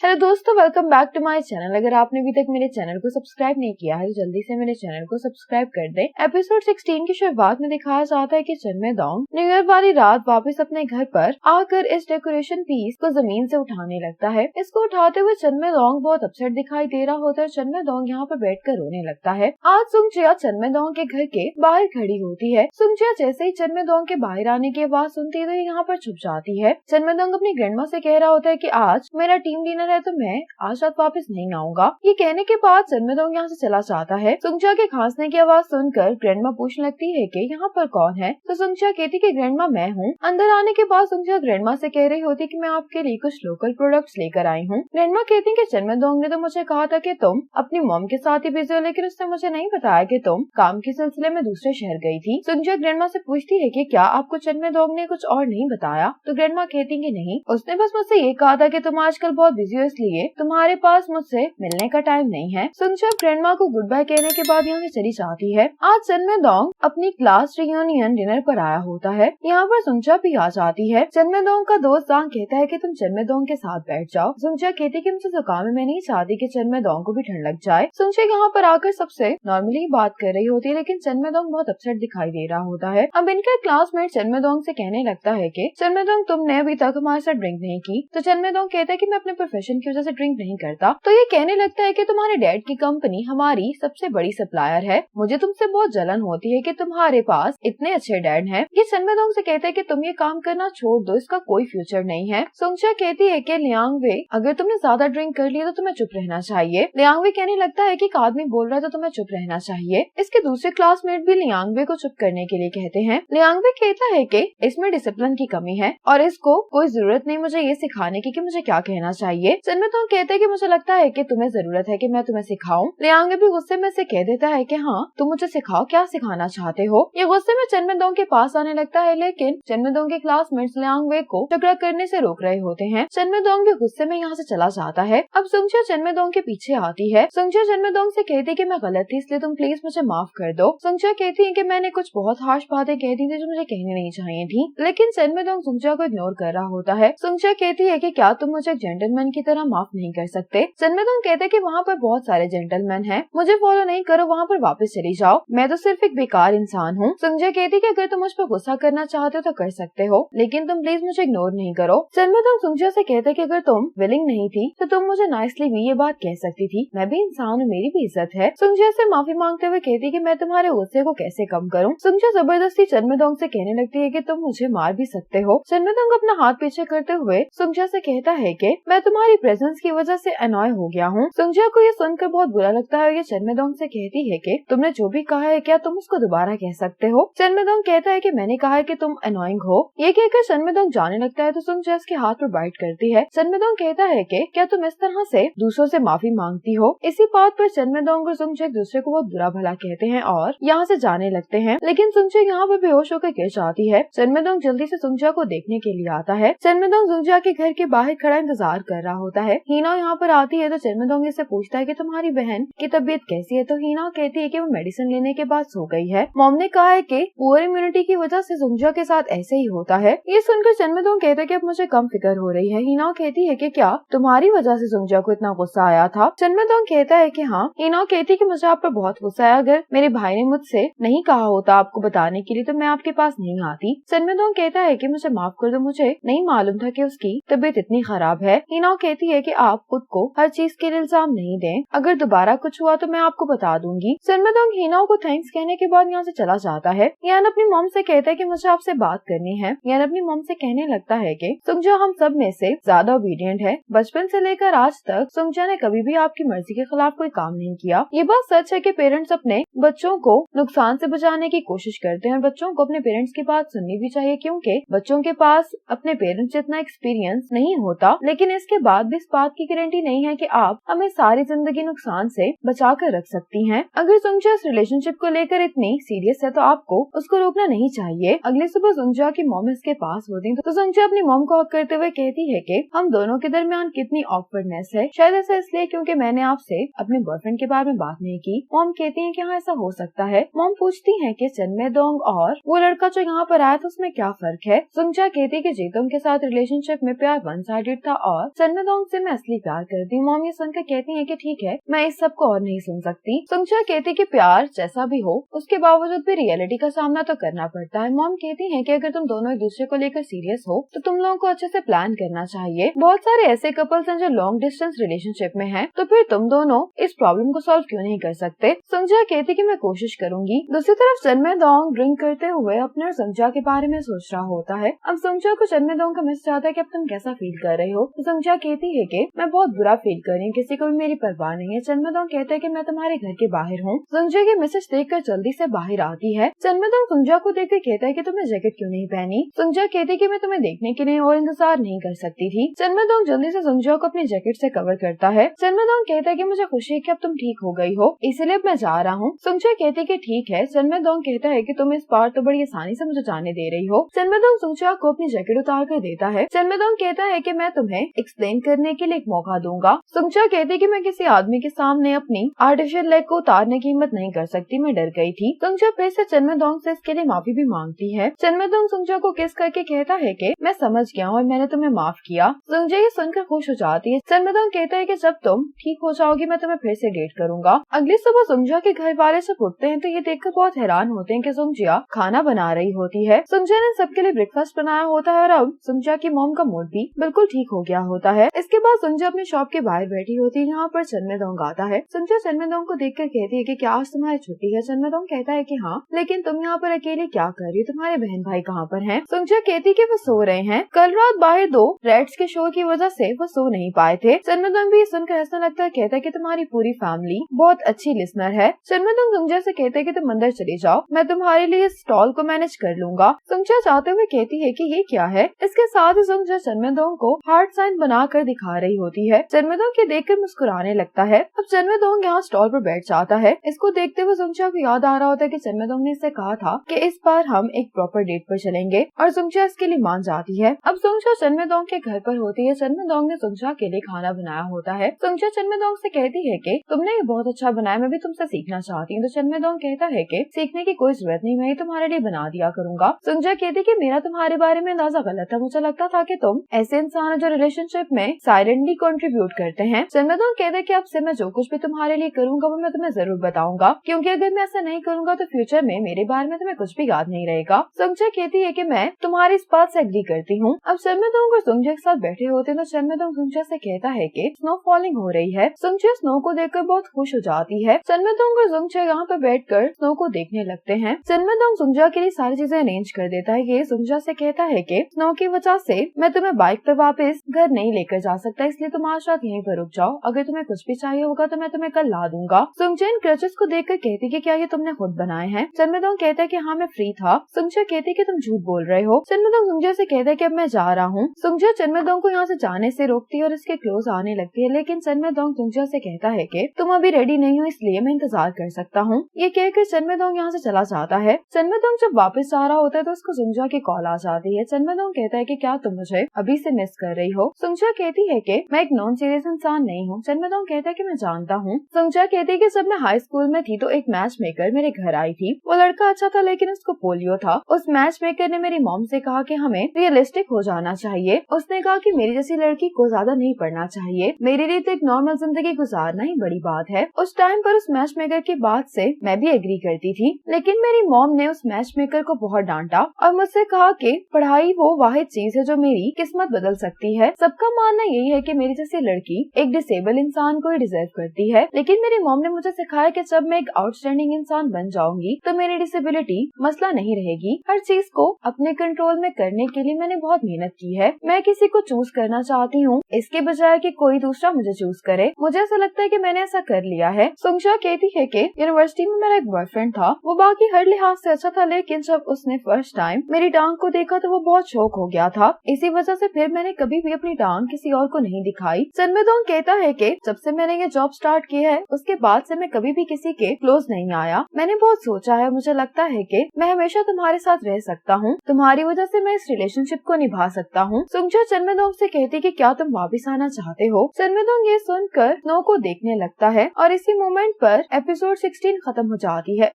Hello दोस्तों, welcome back to my channel. अगर आपने अभी तक मेरे चैनल को सब्सक्राइब नहीं किया है तो जल्दी से मेरे चैनल को सब्सक्राइब कर दें। एपिसोड 16 की शुरुआत में दिखाया जाता है कि चन्मेदोंग न्यू ईयर वाली रात वापस अपने घर पर आकर इस डेकोरेशन पीस को जमीन से उठाने लगता है। इसको उठाते हुए चन्मेदोंग बहुत अपसेट दिखाई दे रहा होता है। चन्मेदोंग यहाँ पर बैठकर रोने लगता है। आज सुंगजिया चन्मेदोंग के घर के बाहर खड़ी होती है। सुंगजिया जैसे ही चन्मेदोंग के बाहर आने की आवाज सुनती है तो यहाँ पर छुप जाती है। चन्मेदोंग अपनी ग्रैंडमा से कह रहा होता है कि आज मेरा टीम डिनर है तो मैं आज रात वापस नहीं आऊंगा। ये कहने के बाद चन्मेदोंग यहाँ से चला जाता है। सुंगजिया के खांसने की आवाज सुनकर ग्रैंडमा पूछने लगती है कि यहाँ पर कौन है, तो सुंगजिया कहती कि ग्रैंडमा मैं हूँ। अंदर आने के बाद सुंगजिया ग्रैंडमा से कह रही होती कि मैं आपके लिए कुछ लोकल प्रोडक्ट्स लेकर आई हूँ। ग्रैंडमा कहती कि चन्मेदोंग ने तो मुझे कहा था कि तुम अपनी मॉम के साथ ही बिजी हो, लेकिन उसने मुझे नहीं बताया कि तुम काम के सिलसिले में दूसरे शहर गई थी। सुंगजिया ग्रैंडमा से पूछती है कि क्या आपको चन्मेदोंग ने कुछ और नहीं बताया, तो ग्रैंडमा कहती कि नहीं, उसने बस मुझसे ये कहा था कि तुम आजकल बहुत बिजी हो इसलिए तुम्हारे पास मुझसे मिलने का टाइम नहीं है। सुंगजिया ग्रैंडमा को गुड बाय कहने के बाद यहाँ से चली जाती है। आज चन्मेदोंग अपनी क्लास रियूनियन डिनर पर आया होता है। यहाँ पर सुंगजिया भी आ जाती है। चन्मेदोंग का दोस्त जांग कहता है कि तुम चन्मेदोंग के साथ बैठ जाओ। सुंगजिया कहती कि मुझे जुकाम है, मैं नहीं चाहती कि चन्मेदोंग को भी ठंड लग जाए। सुंगजिया यहाँ पर आकर सबसे नॉर्मली बात कर रही होती है, लेकिन चन्मेदोंग बहुत अपसेट दिखाई दे रहा होता है। अब इनका क्लासमेट चन्मेदोंग से कहने लगता है कि चन्मेदोंग तुमने अभी तक हमारे साथ ड्रिंक नहीं की। तो चन्मेदोंग कहता है कि मैं अपने प्रोफेशन की वजह से ड्रिंक नहीं करता। तो ये कहने लगता है कि तुम्हारे डैड की कंपनी हमारी सबसे बड़ी सप्लायर है, मुझे तुमसे बहुत जलन होती है कि तुम्हारे पास इतने अच्छे डैड हैं। ये चन्मेदोंग से कहता है कि तुम ये काम करना छोड़ दो, इसका कोई फ्यूचर नहीं है। सुंगजिया कहती है कि लियांग वे, अगर तुमने ज्यादा ड्रिंक कर लिया तो तुम्हें चुप रहना चाहिए। लियांग वे कहने लगता है कि एक आदमी बोल रहा है तो तुम्हें चुप रहना चाहिए। इसके दूसरे क्लासमेट भी लियांग वे को चुप करने के लिए कहते हैं। लियांग वे कहता है कि इसमें डिसिप्लिन की कमी है और इसको कोई जरूरत नहीं मुझे ये सिखाने की कि मुझे क्या कहना चाहिए। चन्मेदोंग कहते हैं कि मुझे लगता है कि तुम्हें जरूरत है कि मैं तुम्हें सिखाऊं। लियांग भी गुस्से में से कह देता है कि हाँ तुम मुझे सिखाओ, क्या सिखाना चाहते हो। ये गुस्से में चन्मेदोंग के पास आने लगता है, लेकिन चन्मेदोंग के क्लासमेट्स लियांग वे को झगड़ा करने से रोक रहे होते हैं। चन्मेदोंग भी गुस्से में यहाँ से चला जाता है। अब सुंगजिया चन्मेदोंग के पीछे आती है। सुंगजिया चन्मेदोंग से कहती कि मैं गलत थी, इसलिए तुम प्लीज मुझे माफ कर दो। सुंगजिया कहती है कि मैंने कुछ बहुत हार्श बातें कह दी थी जो मुझे कहनी नहीं चाहिए थी, लेकिन चन्मेदोंग सुंगजिया को इग्नोर कर रहा होता है। सुंगजिया कहती है कि क्या तुम मुझे एक जेंटलमैन की तरह माफ नहीं कर सकते। चन्मेदोंग कहते हैं कि वहाँ पर बहुत सारे जेंटलमैन हैं, मुझे फॉलो नहीं करो, वहाँ पर वापस चली जाओ, मैं तो सिर्फ एक बेकार इंसान हूँ। सुंगजिया कहती है कि अगर तुम मुझ पर गुस्सा करना चाहते हो तो कर सकते हो, लेकिन तुम प्लीज मुझे इग्नोर नहीं करो। चन्मेदोंग सुंगजिया से कहते हैं कि अगर तुम विलिंग नहीं थी तो तुम मुझे नाइसली भी ये बात कह सकती थी, मैं भी इंसान हूँ, मेरी भी इज्जत है। सुंगजिया से माफी मांगते हुए कहती कि मैं तुम्हारे गुस्से को कैसे कम करूँ। सुंगजिया जबरदस्ती चन्मेदोंग से कहने लगती है कि तुम मुझे मार भी सकते हो। चन्मेदोंग अपना हाथ पीछे करते हुए सुंगजिया से कहता है कि मैं तुम्हारी प्रेजेंस की वजह से अनॉय हो गया हूँ। सुंगजिया को ये सुनकर बहुत बुरा लगता है। ये चन्मेदोंग से कहती है कि तुमने जो भी कहा है क्या तुम उसको दोबारा कह सकते हो। चन्मेदोंग कहता है कि मैंने कहा है कि तुम अनॉइंग हो। ये कहकर चन्मेदोंग जाने लगता है तो सुंगजिया इसके हाथ पर बाइट करती है। चन्मेदोंग कहता है कि क्या तुम इस तरह से दूसरों से माफी मांगती हो। इसी बात पर चन्मेदोंग और सुंगजिया एक दूसरे को बहुत बुरा भला कहते हैं और यहाँ से जाने लगते हैं, लेकिन सुंगजिया यहाँ पर बेहोश होकर गिर जाती है। चन्मेदोंग जल्दी से सुंगजिया को देखने के लिए आता है। चन्मेदोंग सुंगजिया के घर के बाहर खड़ा इंतजार कर रहा होता है। हीना यहाँ पर आती है तो चन्मेदोंग इससे पूछता है कि तुम्हारी बहन की तबीयत कैसी है, तो हीना कहती है कि वो मेडिसिन लेने के बाद सो गई है। मॉम ने कहा है कि पुअर इम्यूनिटी की वजह से सुंगजिया के साथ ऐसे ही होता है। ये सुनकर चन्मेदोंग कहते हैं कि अब मुझे कम फिक्र हो रही है। हीना कहती है कि क्या तुम्हारी वजह से सुंगजिया को इतना गुस्सा आया था। चन्मेदोंग कहता है कि हाँ। हीना कहती है कि मुझे आप पर बहुत गुस्सा आया, अगर मेरे भाई ने मुझसे नहीं कहा होता आपको बताने के लिए तो मैं आपके पास नहीं आती। चन्मेदोंग कहता है कि मुझे माफ कर दो, मुझे नहीं मालूम था कि उसकी तबीयत इतनी खराब है। हीना कहती है कि आप खुद को हर चीज के लिए इल्जाम नहीं दें, अगर दोबारा कुछ हुआ तो मैं आपको बता दूंगी। चन्मेदोंग हीना को थैंक्स कहने के बाद यहाँ से चला जाता है। यान अपनी मॉम से कहता है कि मुझे आपसे बात करनी है। यान अपनी मॉम से कहने लगता है कि सुंगजिया हम सब में से ज्यादा ओबीडियंट है, बचपन से लेकर आज तक सुंगजिया ने कभी भी आपकी मर्जी के खिलाफ कोई काम नहीं किया। ये बात सच है कि पेरेंट्स अपने बच्चों को नुकसान से बचाने की कोशिश करते हैं। बच्चों को अपने पेरेंट्स की बात सुननी भी चाहिए, क्योंकि बच्चों के पास अपने पेरेंट्स जितना एक्सपीरियंस नहीं होता, लेकिन इसके बाद भी इस बात की गारंटी नहीं है कि आप हमें सारी जिंदगी नुकसान से बचा कर रख सकती हैं। अगर सुंगजिया इस रिलेशनशिप को लेकर इतनी सीरियस है तो आपको उसको रोकना नहीं चाहिए। अगले सुबह सुंगजिया की मॉम इसके पास होती है तो सुंगजिया अपनी मॉम को हक करते हुए कहती है कि हम दोनों के दरमियान कितनी ऑकवर्डनेस है, शायद ऐसा इसलिए क्योंकि मैंने आपसे अपने बॉयफ्रेंड के बारे में बात नहीं की। मॉम कहती है कि हाँ ऐसा हो सकता है। मॉम पूछती है कि चन्मेदोंग और वो लड़का जो यहाँ पर आया था उसमें क्या फर्क है। सुंगजिया कहती है कि जेतोंग के साथ रिलेशनशिप में प्यार वन साइडेड था और चन्मेदोंग चन्मेदोंग से मैं असली प्यार करती हूँ। मॉम ये सुनकर कहती है कि ठीक है, मैं इस सब को और नहीं सुन सकती। सुंगचा कहती कि प्यार जैसा भी हो उसके बावजूद भी रियलिटी का सामना तो करना पड़ता है। मॉम कहती है कि अगर तुम दोनों एक दूसरे को लेकर सीरियस हो तो तुम लोगों को अच्छे से प्लान करना चाहिए। बहुत सारे ऐसे कपल्स हैं जो लॉन्ग डिस्टेंस रिलेशनशिप में हैं, तो फिर तुम दोनों इस प्रॉब्लम को सॉल्व क्यों नहीं कर सकते। सुंगचा कहती कि मैं कोशिश करूंगी। दूसरी तरफ चन्मेदोंग ड्रिंक करते हुए अपने और सुंगचा के बारे में सोच रहा होता है। अब सुंगचा को चन्मेदोंग का मैसेज आता है कि अब तुम कैसा फील कर रहे हो। तो सुंगचा कहती है कि मैं बहुत बुरा फील कर रही हूँ, किसी को भी मेरी परवाह नहीं है। चन्मेदोंग कहता है कि मैं तुम्हारे घर के बाहर हूँ। सुंगचा के मैसेज देखकर जल्दी से बाहर आती है। चन्मेदोंग सुंगचा को देखकर कहता है कि तुमने जैकेट क्यों नहीं पहनी। सुंगचा कहती है कि मैं तुम्हें देखने के लिए और इंतजार नहीं कर सकती थी। चन्मेदोंग जल्दी से सुंगचा को अपनी जैकेट से कवर करता है। चन्मेदोंग कहता है कि मुझे खुशी है कि अब तुम ठीक हो गई हो, इसलिए मैं जा रहा हूँ। सुंगचा कहती है कि ठीक है। चन्मेदोंग कहता है कि तुम इस बार तो बड़ी आसानी से मुझे जाने दे रही हो। चन्मेदोंग सुंगचा को अपनी जैकेट उतार कर देता है। चन्मेदोंग कहता है कि मैं तुम्हें एक्सप्लेन करने के लिए एक मौका दूंगा। सुंगचा कहती है कि मैं किसी आदमी के सामने अपनी आर्टिफिशियल लेग को उतारने की हिम्मत नहीं कर सकती, मैं डर गई थी। सुंगचा फिर से चन्मेदोंग से इसके लिए माफी भी मांगती है। चन्मेदोंग सुंगचा को किस करके कहता है कि मैं समझ गया हूँ और मैंने तुम्हें माफ किया। सुंगचा ये सुनकर खुश हो जाती है। चन्मेदोंग कहता है कि जब तुम ठीक हो जाओगी मैं तुम्हें फिर से डेट करूंगा। अगली सुबह सुंगचा के घर वाले सब उठते हैं तो ये देखकर बहुत हैरान होते हैं कि सुंगचा खाना बना रही होती है। सुंगचा ने सबके लिए ब्रेकफास्ट बनाया होता है और अब सुंगचा की मॉम का मूड भी बिल्कुल ठीक हो गया होता है। इसके बाद सुंगचा अपनी शॉप के बाहर बैठी होती है, यहाँ पर चन्मेदोंग आता है। सुंगचा चन्मेदोंग को देखकर कहती है कि क्या आज तुम्हारी छुट्टी है। चन्मेदोंग कहता है कि हाँ, लेकिन तुम यहाँ पर अकेले क्या कर रही हो, तुम्हारे बहन भाई कहाँ पर हैं? सुंगचा कहती कि वो सो रहे हैं, कल रात बाहर 2 रेड्स के शो की वजह से वो सो नहीं पाए थे। चन्मेदोंग भी सुनकर ऐसा लगता है, कहता है कि तुम्हारी पूरी फैमिली बहुत अच्छी लिसनर है। चन्मेदोंग सुंगचा से कहते है कि तुम अंदर चले जाओ, मैं तुम्हारे लिए स्टॉल को मैनेज कर लूंगा। सुंगचा चाहते हुए कहती है कि ये क्या है। इसके साथ ही सुंगचा चन्मेदोंग को हार्ट साइन बनाकर दिखा रही होती है। चन्मेदोंग के देखकर मुस्कुराने लगता है। अब चन्मेदोंग यहाँ स्टॉल पर बैठ जाता है। इसको देखते हुए सुंगचा को याद आ रहा होता है कि चन्मेदोंग ने इससे कहा था कि इस बार हम एक प्रॉपर डेट पर चलेंगे और सुंगचा इसके लिए मान जाती है। अब सुंगचा चन्मेदोंग के घर पर होती है। चन्मेदोंग ने सुंगचा के लिए खाना बनाया होता है। सुंगचा चन्मेदोंग से कहती है कि तुमने ये बहुत अच्छा बनाया, मैं भी तुमसे सीखना चाहती हूँ। तो चन्मेदोंग कहता है कि सीखने की कोई जरूरत नहीं, मैं तुम्हारे लिए बना दिया करूंगा। सुंगचा कहती कि मेरा तुम्हारे बारे में अंदाजा गलत था, मुझे लगता था कि तुम ऐसे इंसान हो जो रिलेशनशिप में साइलेंटली कंट्रीब्यूट करते हैं। चन्मेदोंग कहते हैं कि अब से मैं जो कुछ भी तुम्हारे लिए करूंगा वो मैं तुम्हें जरूर बताऊंगा, क्योंकि अगर मैं ऐसा नहीं करूंगा तो फ्यूचर में मेरे बारे में तुम्हें कुछ भी याद नहीं रहेगा। सुंगचा कहती है कि मैं तुम्हारी इस बात से एग्री करती हूँ। अब चन्मेदोंग और सुंगचा के साथ बैठे होते हैं तो चन्मेदोंग सुंगचा से कहता है कि स्नो फॉलिंग हो रही है। सुंगचा स्नो को देखकर बहुत खुश हो जाती है। चन्मेदोंग और सुंगचा यहाँ पर बैठकर स्नो को देखने लगते हैं। चन्मेदोंग सुंगचा के लिए सारी चीजें अरेंज कर देता है। ये सुंगचा से कहता है कि स्नो की वजह से मैं तुम्हें बाइक पर वापस घर नहीं लेकर जा सकता, इसलिए तुम आज रात यहीं पर रुक जाओ, अगर तुम्हें कुछ भी चाहिए होगा तो मैं तुम्हें कल ला दूंगा। सुंगचा इन क्रचेस को देखकर कहती कि क्या ये तुमने खुद बनाए हैं। चन्मेदोंग कहता है कि हाँ मैं फ्री था। सुंगचा कहती कि तुम झूठ बोल रहे हो। चन्मेदोंग सुंगचा से कहता है कि अब मैं जा रहा हूँ। सुंगचा चन्मेदोंग को यहाँ से जाने से रोकती है और इसके क्लोज आने लगती है, लेकिन चन्मेदोंग सुंगचा से कहता है कि तुम अभी रेडी नहीं हो इसलिए मैं इंतजार कर सकता हूँ। ये कहकर चन्मेदोंग यहाँ से चला जाता है। चन्मेदोंग जब वापस जा रहा होता है तो उसको सुंगचा की कॉल आ जाती है। चन्मेदोंग कहता है कि क्या तुम मुझे अभी से मिस कर रही हो। सुंगचा कहती है कि मैं एक नॉन सीरियस इंसान नहीं हूँ। चन्मेदोंग कहता है कि मैं जानता हूँ। सुंगचा कहती है कि जब मैं हाई स्कूल में थी तो एक मैच मेकर मेरे घर आई थी। वो लड़का अच्छा था लेकिन उसको पोलियो था। उस मैच मेकर ने मेरी मॉम से कहा कि हमें रियलिस्टिक हो जाना चाहिए। उसने कहा कि मेरी जैसी लड़की को ज्यादा नहीं पढ़ना चाहिए, मेरे लिए तो एक नॉर्मल जिंदगी गुजारना ही बड़ी बात है। उस टाइम पर उस मैच मेकर की बात से मैं भी एग्री करती थी, लेकिन मेरी मॉम ने उस मैच मेकर को बहुत डांटा और मुझसे कहा कि पढ़ाई वो वाहिद चीज है जो मेरी किस्मत बदल सकती है। सबका मानना यही है कि मेरी जैसी लड़की एक डिसेबल इंसान को ही डिजर्व करती है, लेकिन मेरी मॉम ने मुझे सिखाया कि जब मैं एक आउटस्टैंडिंग इंसान बन जाऊंगी तो मेरी डिसेबिलिटी मसला नहीं रहेगी। हर चीज को अपने कंट्रोल में करने के लिए मैंने बहुत मेहनत की है। मैं किसी को चूज करना चाहती हूँ इसके बजाय कि कोई दूसरा मुझे चूज करे। मुझे ऐसा लगता है कि मैंने ऐसा कर लिया है। सुंगचा कहती है कि यूनिवर्सिटी में मेरा एक बॉयफ्रेंड था, वो बाकी हर लिहाज से अच्छा था, लेकिन जब उसने फर्स्ट टाइम मेरी टांग को देखा तो वो बहुत शौक हो गया था। इसी वजह से फिर मैंने कभी भी अपनी टांग किसी और को नहीं दिखाई। चन्मेदोंग कहता है कि जब से मैंने ये जॉब स्टार्ट की है उसके बाद से मैं कभी भी किसी के क्लोज नहीं आया। मैंने बहुत सोचा है, मुझे लगता है कि मैं हमेशा तुम्हारे साथ रह सकता हूँ, तुम्हारी वजह से मैं इस रिलेशनशिप को निभा सकता हूँ। सुंगचा चन्मेदोंग से कहती कि क्या तुम वापस आना चाहते हो। चन्मेदोंग ये सुनकर स्नो को देखने लगता है और इसी मोमेंट पर एपिसोड 16 खत्म हो जाती है।